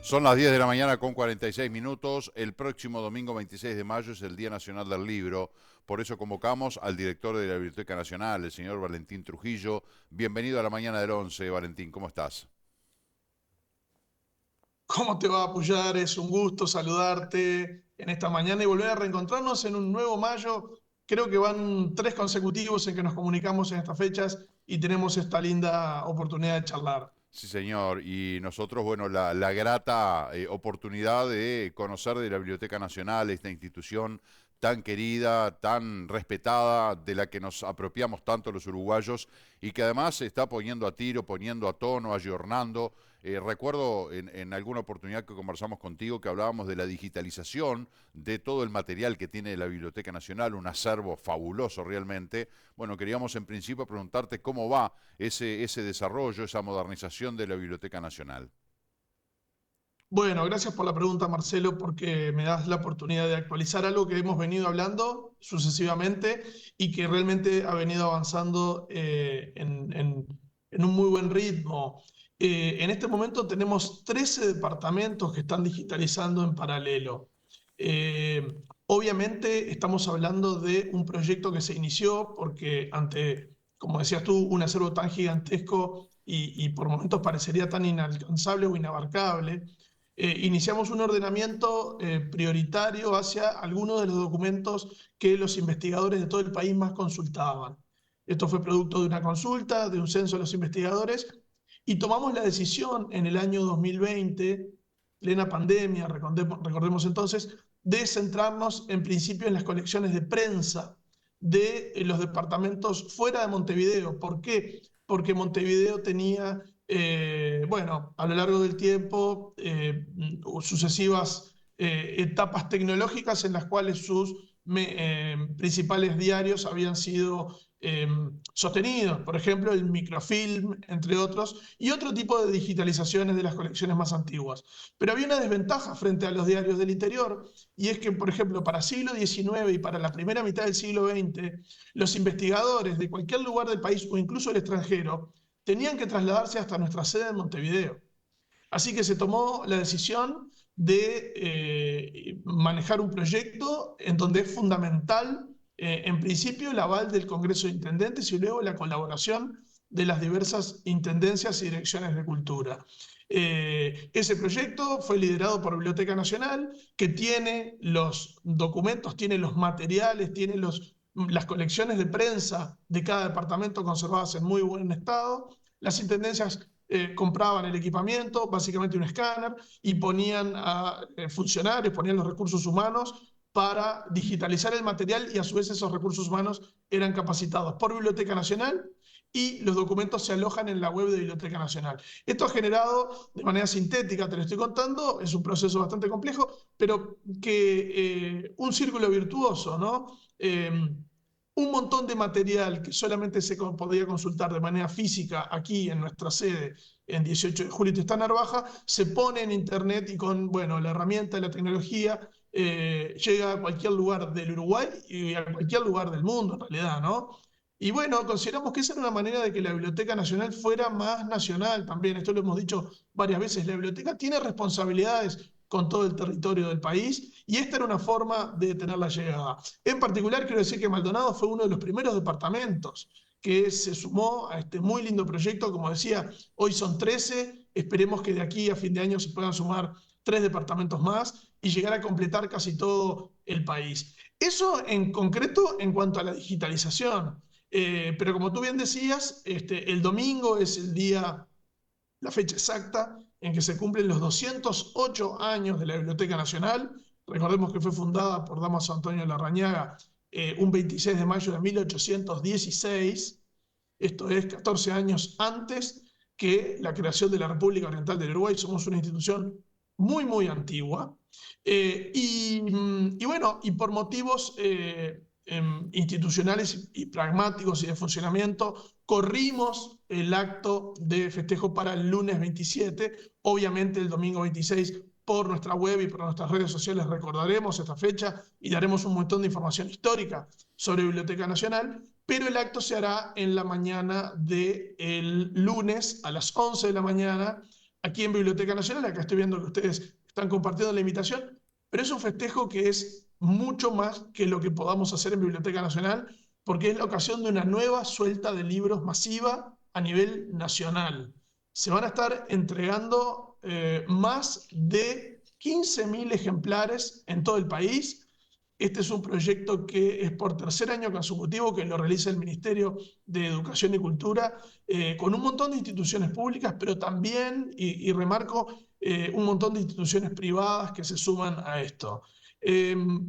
Son las 10 de la mañana con 46 minutos. El próximo domingo 26 de mayo es el Día Nacional del Libro. Por eso convocamos al director de la Biblioteca Nacional, el señor Valentín Trujillo. Bienvenido a la mañana del 11, Valentín. ¿Cómo estás? ¿Cómo te va a apoyar? Es un gusto saludarte en esta mañana y volver a reencontrarnos en un nuevo mayo. Creo que van tres consecutivos en que nos comunicamos en estas fechas y tenemos esta linda oportunidad de charlar. Sí, señor. Y nosotros, bueno, la grata oportunidad de conocer de la Biblioteca Nacional, esta institución tan querida, tan respetada, de la que nos apropiamos tanto los uruguayos y que además se está poniendo a tiro, poniendo a tono, ayornando. Recuerdo en alguna oportunidad que conversamos contigo que hablábamos de la digitalización de todo el material que tiene la Biblioteca Nacional, un acervo fabuloso realmente. Bueno, queríamos en principio preguntarte cómo va ese desarrollo, esa modernización de la Biblioteca Nacional. Bueno, gracias por la pregunta, Marcelo, porque me das la oportunidad de actualizar algo que hemos venido hablando sucesivamente y que realmente ha venido avanzando en un muy buen ritmo. En este momento tenemos 13 departamentos que están digitalizando en paralelo. Obviamente estamos hablando de un proyecto que se inició porque ante, como decías tú, un acervo tan gigantesco y por momentos parecería tan inalcanzable o inabarcable. Iniciamos un ordenamiento prioritario hacia algunos de los documentos que los investigadores de todo el país más consultaban. Esto fue producto de una consulta, de un censo de los investigadores, y tomamos la decisión en el año 2020, plena pandemia, recordemos entonces, de centrarnos en principio en las colecciones de prensa de los departamentos fuera de Montevideo. ¿Por qué? Porque Montevideo tenía bueno, a lo largo del tiempo, sucesivas etapas tecnológicas en las cuales sus principales diarios habían sido sostenidos, por ejemplo, el microfilm, entre otros, y otro tipo de digitalizaciones de las colecciones más antiguas. Pero había una desventaja frente a los diarios del interior, y es que, por ejemplo, para siglo XIX y para la primera mitad del siglo XX, los investigadores de cualquier lugar del país o incluso del extranjero tenían que trasladarse hasta nuestra sede en Montevideo. Así que se tomó la decisión de manejar un proyecto en donde es fundamental, en principio, el aval del Congreso de Intendentes y luego la colaboración de las diversas intendencias y direcciones de cultura. Ese proyecto fue liderado por Biblioteca Nacional, que tiene los documentos, tiene los materiales, tiene las colecciones de prensa de cada departamento conservadas en muy buen estado. Las intendencias compraban el equipamiento, básicamente un escáner, y ponían a funcionarios, ponían los recursos humanos para digitalizar el material y a su vez esos recursos humanos eran capacitados por Biblioteca Nacional y los documentos se alojan en la web de Biblioteca Nacional. Esto ha generado, de manera sintética, te lo estoy contando, es un proceso bastante complejo, pero que un círculo virtuoso, ¿no? Un montón de material que solamente se podía consultar de manera física aquí en nuestra sede en 18 de julio y está Narvaja, se pone en internet y con bueno, la herramienta de la tecnología llega a cualquier lugar del Uruguay y a cualquier lugar del mundo en realidad, ¿no? Y bueno, consideramos que esa era una manera de que la Biblioteca Nacional fuera más nacional también. Esto lo hemos dicho varias veces. La biblioteca tiene responsabilidades con todo el territorio del país y esta era una forma de tener la llegada. En particular, quiero decir que Maldonado fue uno de los primeros departamentos que se sumó a este muy lindo proyecto. Como decía, hoy son 13, esperemos que de aquí a fin de año se puedan sumar 3 departamentos más y llegar a completar casi todo el país. Eso en concreto en cuanto a la digitalización. Pero como tú bien decías, el domingo es el día, la fecha exacta en que se cumplen los 208 años de la Biblioteca Nacional. Recordemos que fue fundada por Damaso Antonio Larrañaga un 26 de mayo de 1816. Esto es 14 años antes que la creación de la República Oriental del Uruguay. Somos una institución muy, muy antigua. Y bueno, y por motivos institucionales y pragmáticos y de funcionamiento, corrimos el acto de festejo para el lunes 27. Obviamente el domingo 26 por nuestra web y por nuestras redes sociales recordaremos esta fecha y daremos un montón de información histórica sobre Biblioteca Nacional, pero el acto se hará en la mañana del lunes a las 11 de la mañana aquí en Biblioteca Nacional. Acá estoy viendo que ustedes están compartiendo la invitación, pero es un festejo que es mucho más que lo que podamos hacer en Biblioteca Nacional, porque es la ocasión de una nueva suelta de libros masiva a nivel nacional. Se van a estar entregando más de 15.000 ejemplares en todo el país. Este es un proyecto que es por tercer año consecutivo que lo realiza el Ministerio de Educación y Cultura, con un montón de instituciones públicas, pero también, y remarco, un montón de instituciones privadas que se suman a esto.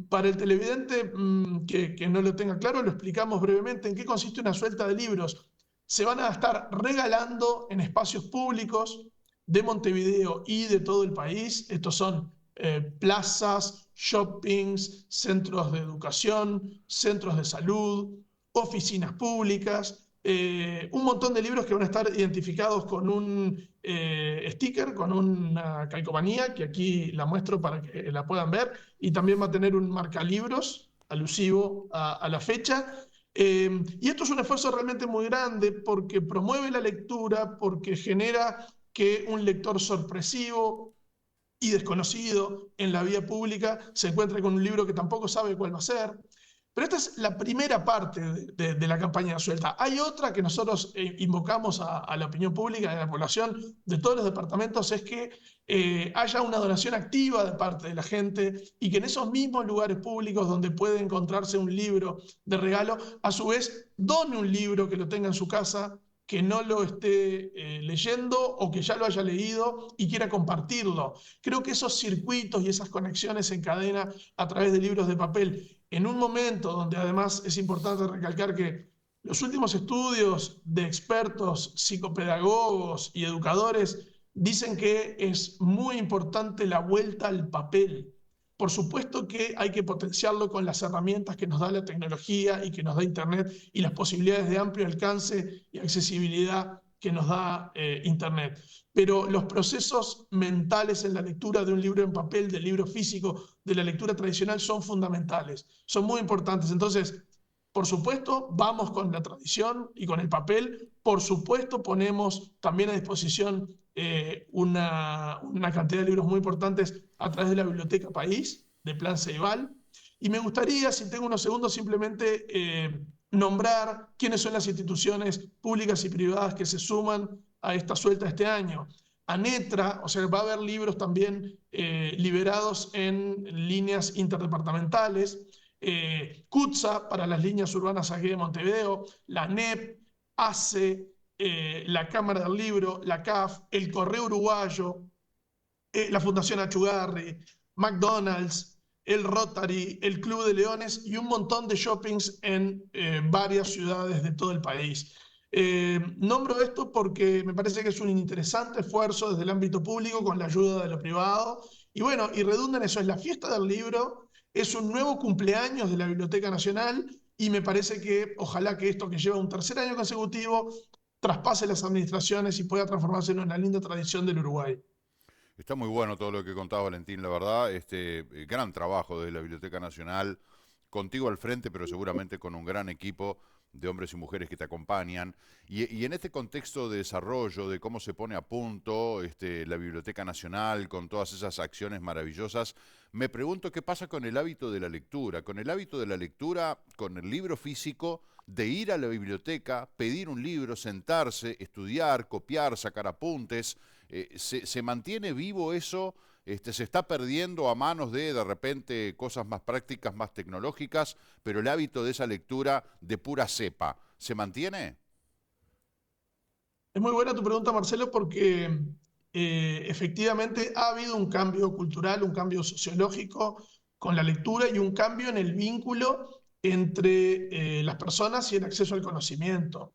Para el televidente que no lo tenga claro, lo explicamos brevemente en qué consiste una suelta de libros. Se van a estar regalando en espacios públicos de Montevideo y de todo el país. Estos son plazas, shoppings, centros de educación, centros de salud, oficinas públicas, un montón de libros que van a estar identificados con un sticker, con una calcomanía, que aquí la muestro para que la puedan ver, y también va a tener un marcalibros alusivo a la fecha. Y esto es un esfuerzo realmente muy grande porque promueve la lectura, porque genera que un lector sorpresivo y desconocido en la vía pública se encuentre con un libro que tampoco sabe cuál va a ser. Pero esta es la primera parte de la campaña suelta. Hay otra que nosotros invocamos a la opinión pública, a la población de todos los departamentos, es que haya una donación activa de parte de la gente y que en esos mismos lugares públicos donde puede encontrarse un libro de regalo, a su vez done un libro que lo tenga en su casa, que no lo esté leyendo o que ya lo haya leído y quiera compartirlo. Creo que esos circuitos y esas conexiones en cadena a través de libros de papel, en un momento donde además es importante recalcar que los últimos estudios de expertos, psicopedagogos y educadores dicen que es muy importante la vuelta al papel. Por supuesto que hay que potenciarlo con las herramientas que nos da la tecnología y que nos da Internet y las posibilidades de amplio alcance y accesibilidad que nos da Internet. Pero los procesos mentales en la lectura de un libro en papel, del libro físico, de la lectura tradicional, son fundamentales, son muy importantes. Entonces, por supuesto, vamos con la tradición y con el papel. Por supuesto, ponemos también a disposición una cantidad de libros muy importantes a través de la Biblioteca País, de Plan Ceibal. Y me gustaría, si tengo unos segundos, simplemente nombrar quiénes son las instituciones públicas y privadas que se suman a esta suelta este año. ANETRA, o sea, va a haber libros también liberados en líneas interdepartamentales. CUTSA para las líneas urbanas aquí de Montevideo, la NEP, ACE, la Cámara del Libro, la CAF, el Correo Uruguayo, la Fundación Achugarri, McDonald's, el Rotary, el Club de Leones y un montón de shoppings en varias ciudades de todo el país. Nombro esto porque me parece que es un interesante esfuerzo desde el ámbito público con la ayuda de lo privado. Y bueno, y redunda en eso, es la fiesta del libro, es un nuevo cumpleaños de la Biblioteca Nacional y me parece que ojalá que esto que lleva un tercer año consecutivo traspase las administraciones y pueda transformarse en una linda tradición del Uruguay. Está muy bueno todo lo que contaba Valentín, la verdad. Gran trabajo de la Biblioteca Nacional, contigo al frente, pero seguramente con un gran equipo de hombres y mujeres que te acompañan. Y en este contexto de desarrollo, de cómo se pone a punto la Biblioteca Nacional, con todas esas acciones maravillosas, me pregunto qué pasa con el hábito de la lectura, con el hábito de la lectura, con el libro físico, de ir a la biblioteca, pedir un libro, sentarse, estudiar, copiar, sacar apuntes. Se mantiene vivo eso, se está perdiendo a manos de repente cosas más prácticas, más tecnológicas, pero el hábito de esa lectura de pura cepa, ¿se mantiene? Es muy buena tu pregunta, Marcelo, porque efectivamente ha habido un cambio cultural, un cambio sociológico con la lectura y un cambio en el vínculo entre las personas y el acceso al conocimiento.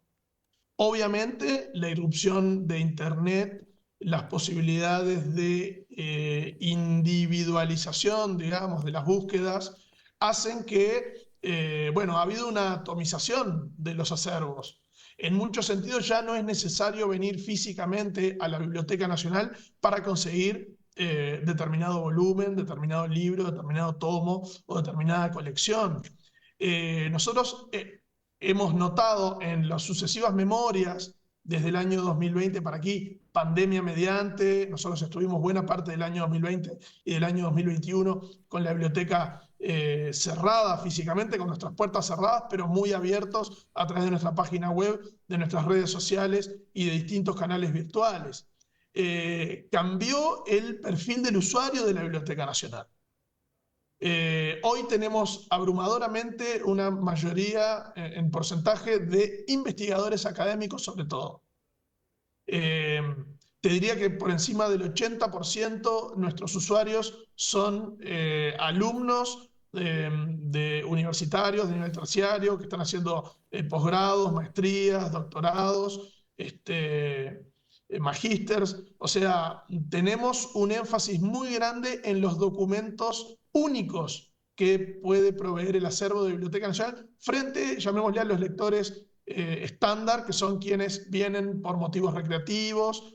Obviamente, la irrupción de Internet, las posibilidades de individualización, digamos, de las búsquedas, hacen que, bueno, ha habido una atomización de los acervos. En muchos sentidos ya no es necesario venir físicamente a la Biblioteca Nacional para conseguir determinado volumen, determinado libro, determinado tomo o determinada colección. Nosotros hemos notado en las sucesivas memorias desde el año 2020 para aquí, pandemia mediante. Nosotros estuvimos buena parte del año 2020 y del año 2021 con la biblioteca cerrada físicamente, con nuestras puertas cerradas, pero muy abiertos a través de nuestra página web, de nuestras redes sociales y de distintos canales virtuales. Cambió el perfil del usuario de la Biblioteca Nacional. Hoy tenemos abrumadoramente una mayoría en porcentaje de investigadores académicos sobre todo. Te diría que por encima del 80% nuestros usuarios son alumnos de universitarios, de nivel terciario, que están haciendo posgrados, maestrías, doctorados, magísters. O sea, tenemos un énfasis muy grande en los documentos únicos que puede proveer el acervo de Biblioteca Nacional frente, llamémosle, a los lectores estándar, que son quienes vienen por motivos recreativos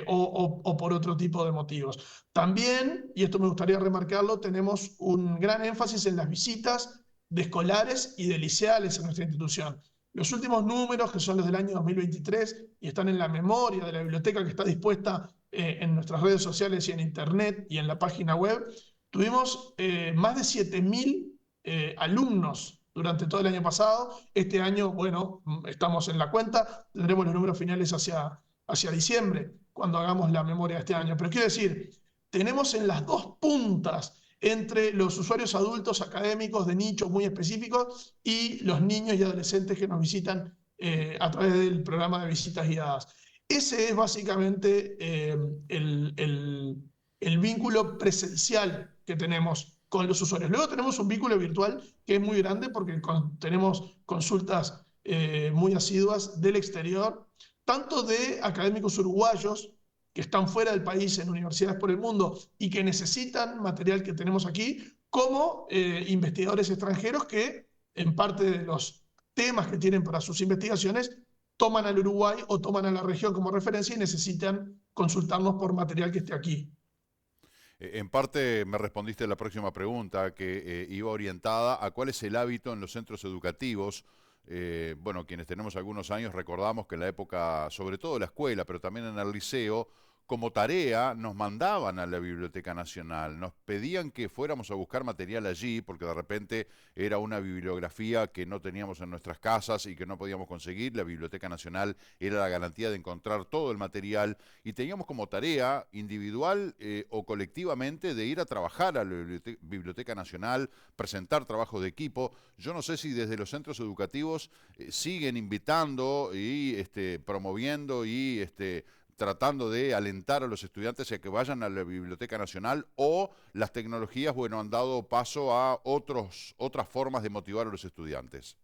o por otro tipo de motivos. También, y esto me gustaría remarcarlo, tenemos un gran énfasis en las visitas de escolares y de liceales a nuestra institución. Los últimos números, que son los del año 2023 y están en la memoria de la biblioteca que está dispuesta en nuestras redes sociales y en internet y en la página web, tuvimos más de 7.000 alumnos durante todo el año pasado. Este año, bueno, estamos en la cuenta, tendremos los números finales hacia diciembre, cuando hagamos la memoria de este año. Pero quiero decir, tenemos en las dos puntas entre los usuarios adultos académicos de nichos muy específicos y los niños y adolescentes que nos visitan a través del programa de visitas guiadas. Ese es básicamente el vínculo presencial que tenemos con los usuarios. Luego tenemos un vínculo virtual que es muy grande porque tenemos consultas muy asiduas del exterior, tanto de académicos uruguayos que están fuera del país en universidades por el mundo y que necesitan material que tenemos aquí, como investigadores extranjeros que en parte de los temas que tienen para sus investigaciones toman al Uruguay o toman a la región como referencia y necesitan consultarnos por material que esté aquí. En parte me respondiste la próxima pregunta, que iba orientada a cuál es el hábito en los centros educativos. Bueno, quienes tenemos algunos años recordamos que en la época, sobre todo de la escuela, pero también en el liceo, como tarea nos mandaban a la Biblioteca Nacional, nos pedían que fuéramos a buscar material allí, porque de repente era una bibliografía que no teníamos en nuestras casas y que no podíamos conseguir. La Biblioteca Nacional era la garantía de encontrar todo el material y teníamos como tarea individual o colectivamente de ir a trabajar a la Biblioteca Nacional, presentar trabajo de equipo. Yo no sé si desde los centros educativos siguen invitando y promoviendo y tratando de alentar a los estudiantes a que vayan a la Biblioteca Nacional, o las tecnologías, bueno, han dado paso a otras formas de motivar a los estudiantes.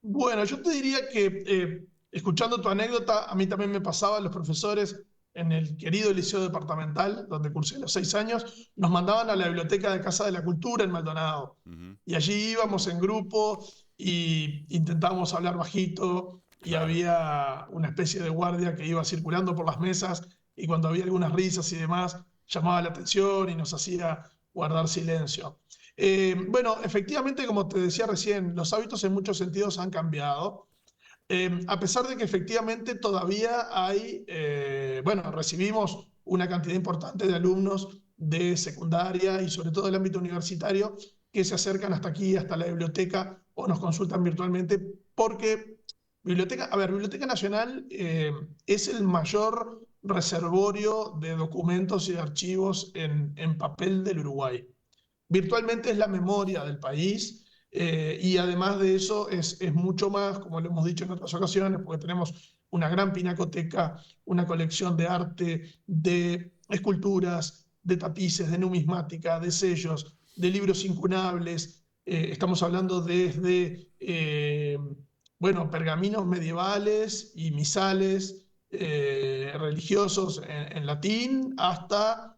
Bueno, yo te diría que escuchando tu anécdota, a mí también me pasaba. Los profesores en el querido Liceo Departamental, donde cursé los 6 años, nos mandaban a la biblioteca de Casa de la Cultura en Maldonado. Y allí íbamos en grupo y intentábamos hablar bajito, y Claro. había una especie de guardia que iba circulando por las mesas y cuando había algunas risas y demás, llamaba la atención y nos hacía guardar silencio. Bueno, efectivamente, como te decía recién, los hábitos en muchos sentidos han cambiado. A pesar de que efectivamente todavía hay, bueno, recibimos una cantidad importante de alumnos de secundaria y sobre todo del ámbito universitario que se acercan hasta aquí, hasta la biblioteca, o nos consultan virtualmente, porque Biblioteca Nacional es el mayor reservorio de documentos y de archivos en papel del Uruguay. Virtualmente es la memoria del país, y además de eso es mucho más, como lo hemos dicho en otras ocasiones, porque tenemos una gran pinacoteca, una colección de arte, de esculturas, de tapices, de numismática, de sellos, de libros incunables. Estamos hablando desde, bueno, pergaminos medievales y misales religiosos en latín hasta,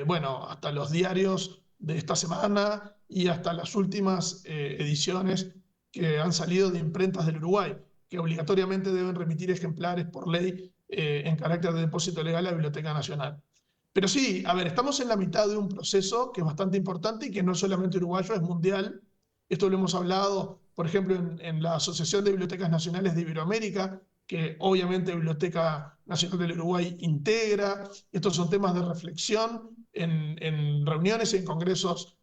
bueno, hasta los diarios de esta semana y hasta las últimas ediciones que han salido de imprentas del Uruguay, que obligatoriamente deben remitir ejemplares por ley en carácter de depósito legal a la Biblioteca Nacional. Pero sí, a ver, estamos en la mitad de un proceso que es bastante importante y que no es solamente uruguayo, es mundial. Esto lo hemos hablado por ejemplo, en la Asociación de Bibliotecas Nacionales de Iberoamérica, que obviamente Biblioteca Nacional del Uruguay integra. Estos son temas de reflexión en reuniones y en congresos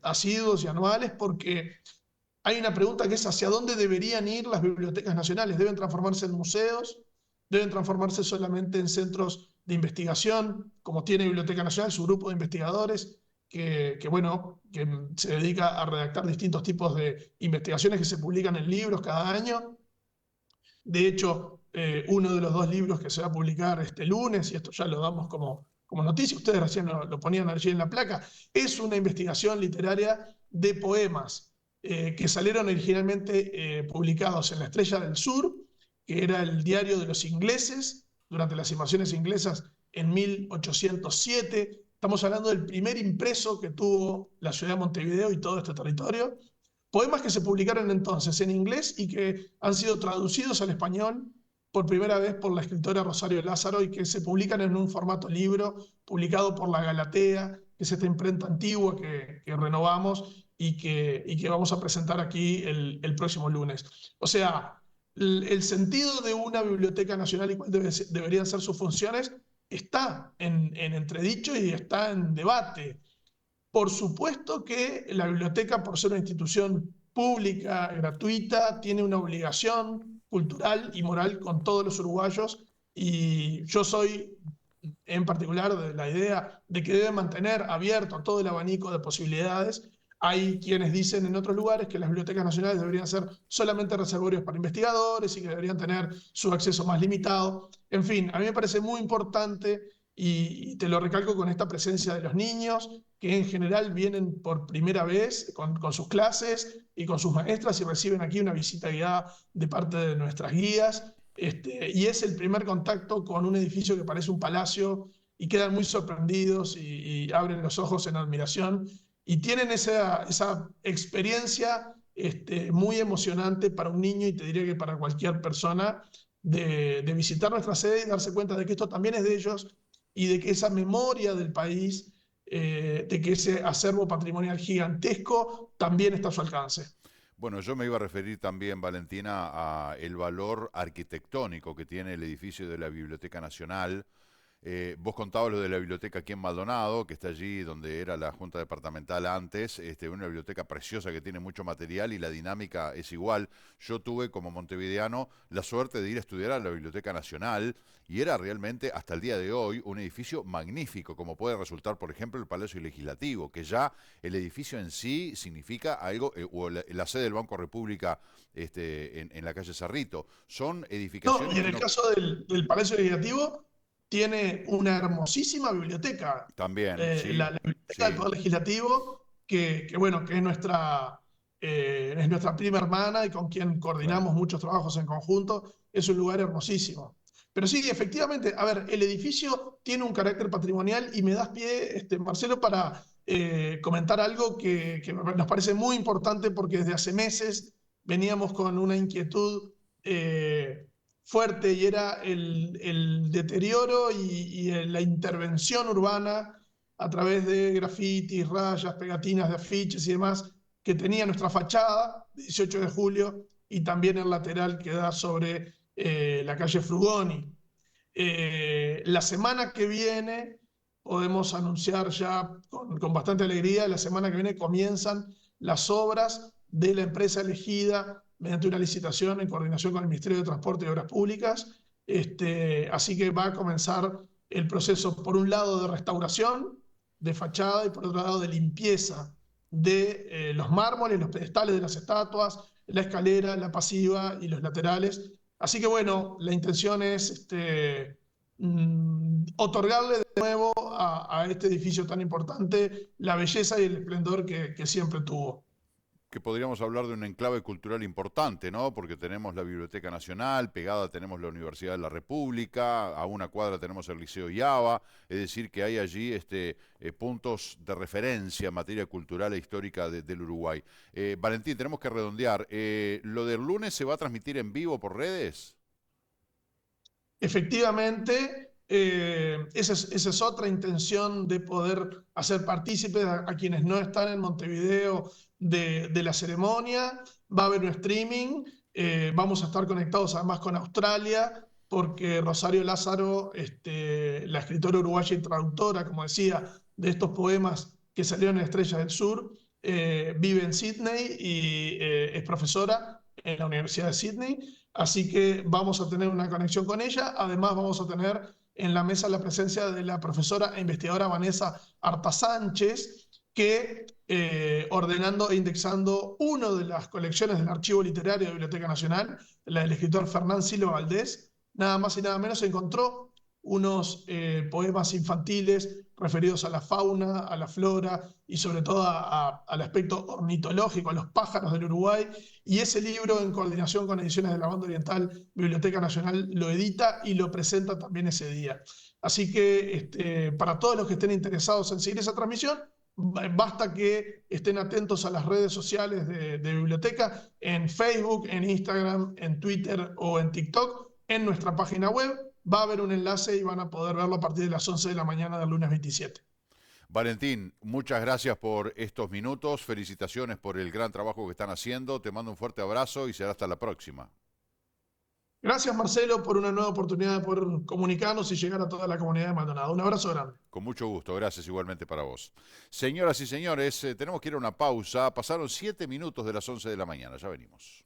asiduos y anuales, porque hay una pregunta que es hacia dónde deberían ir las bibliotecas nacionales. ¿Deben transformarse en museos? ¿Deben transformarse solamente en centros de investigación, como tiene Biblioteca Nacional, su grupo de investigadores, bueno, que se dedica a redactar distintos tipos de investigaciones que se publican en libros cada año? De hecho, uno de los dos libros que se va a publicar este lunes, y esto ya lo damos como noticia, ustedes recién lo ponían allí en la placa, es una investigación literaria de poemas que salieron originalmente publicados en La Estrella del Sur, que era el diario de los ingleses durante las invasiones inglesas en 1807. Estamos hablando del primer impreso que tuvo la ciudad de Montevideo y todo este territorio. Poemas que se publicaron entonces en inglés y que han sido traducidos al español por primera vez por la escritora Rosario Lázaro y que se publican en un formato libro publicado por la Galatea, que es esta imprenta antigua que renovamos y que vamos a presentar aquí el próximo lunes. O sea, el sentido de una biblioteca nacional y cuáles deberían ser sus funciones está en entredicho y está en debate. Por supuesto que la biblioteca, por ser una institución pública, gratuita, tiene una obligación cultural y moral con todos los uruguayos, y yo soy en particular de la idea de que debe mantener abierto todo el abanico de posibilidades. Hay quienes dicen en otros lugares que las bibliotecas nacionales deberían ser solamente reservorios para investigadores y que deberían tener su acceso más limitado. En fin, a mí me parece muy importante, y te lo recalco con esta presencia de los niños, que en general vienen por primera vez con sus clases y con sus maestras y reciben aquí una visita guiada de parte de nuestras guías. Y es el primer contacto con un edificio que parece un palacio, y quedan muy sorprendidos y abren los ojos en admiración y tienen esa experiencia muy emocionante para un niño, y te diría que para cualquier persona, de visitar nuestra sede y darse cuenta de que esto también es de ellos y de que esa memoria del país, de que ese acervo patrimonial gigantesco también está a su alcance. Bueno, yo me iba a referir también, Valentina, a el valor arquitectónico que tiene el edificio de la Biblioteca Nacional. Vos contabas lo de la biblioteca aquí en Maldonado, que está allí donde era la Junta Departamental antes, una biblioteca preciosa que tiene mucho material y la dinámica es igual. Yo tuve como montevideano la suerte de ir a estudiar a la Biblioteca Nacional y era realmente hasta el día de hoy un edificio magnífico, como puede resultar, por ejemplo, el Palacio Legislativo, que ya el edificio en sí significa algo, o la sede del Banco República en la calle Cerrito. Son No, y edificaciones en que el uno caso del Palacio Legislativo, tiene una hermosísima biblioteca, también, sí, la Biblioteca del sí. Poder Legislativo, bueno, que es nuestra prima hermana y con quien Claro. coordinamos muchos trabajos en conjunto. Es un lugar hermosísimo. Pero sí, efectivamente, a ver, el edificio tiene un carácter patrimonial, y me das pie, Marcelo, para comentar algo que nos parece muy importante, porque desde hace meses veníamos con una inquietud fuerte, y era el deterioro y la intervención urbana a través de grafitis, rayas, pegatinas de afiches y demás que tenía nuestra fachada, 18 de julio, y también el lateral que da sobre la calle Frugoni. La semana que viene podemos anunciar ya con bastante alegría, la semana que viene comienzan las obras de la empresa elegida mediante una licitación en coordinación con el Ministerio de Transporte y Obras Públicas. Así que va a comenzar el proceso, por un lado, de restauración de fachada y por otro lado de limpieza de los mármoles, los pedestales de las estatuas, la escalera, la pasiva y los laterales. Así que bueno, la intención es otorgarle de nuevo a este edificio tan importante la belleza y el esplendor que siempre tuvo. Que podríamos hablar de un enclave cultural importante, ¿no? Porque tenemos la Biblioteca Nacional, pegada tenemos la Universidad de la República, a una cuadra tenemos el Liceo IABA, es decir, que hay allí puntos de referencia en materia cultural e histórica del Uruguay. Valentín, tenemos que redondear. ¿Lo del lunes se va a transmitir en vivo por redes? Efectivamente, Esa es otra intención de poder hacer partícipes a quienes no están en Montevideo de la ceremonia. Va a haber un streaming, vamos a estar conectados además con Australia, porque Rosario Lázaro, la escritora uruguaya y traductora, como decía, de estos poemas que salieron en Estrellas del Sur, vive en Sydney y es profesora en la Universidad de Sydney. Así que vamos a tener una conexión con ella. Además, vamos a tener en la mesa la presencia de la profesora e investigadora Vanessa Arta Sánchez, que ordenando e indexando una de las colecciones del Archivo Literario de la Biblioteca Nacional, la del escritor Fernán Silva Valdés, nada más y nada menos encontró unos poemas infantiles referidos a la fauna, a la flora y sobre todo al aspecto ornitológico, a los pájaros del Uruguay. Y ese libro, en coordinación con Ediciones de la Banda Oriental, Biblioteca Nacional, lo edita y lo presenta también ese día. Así que para todos los que estén interesados en seguir esa transmisión, basta que estén atentos a las redes sociales de Biblioteca, en Facebook, en Instagram, en Twitter o en TikTok, en nuestra página web. Va a haber un enlace y van a poder verlo a partir de las 11 de la mañana del lunes 27. Valentín, muchas gracias por estos minutos, felicitaciones por el gran trabajo que están haciendo, te mando un fuerte abrazo y será hasta la próxima. Gracias, Marcelo, por una nueva oportunidad de poder comunicarnos y llegar a toda la comunidad de Maldonado. Un abrazo grande. Con mucho gusto, gracias igualmente para vos. Señoras y señores, tenemos que ir a una pausa. Pasaron 7 minutos de las 11 de la mañana, ya venimos.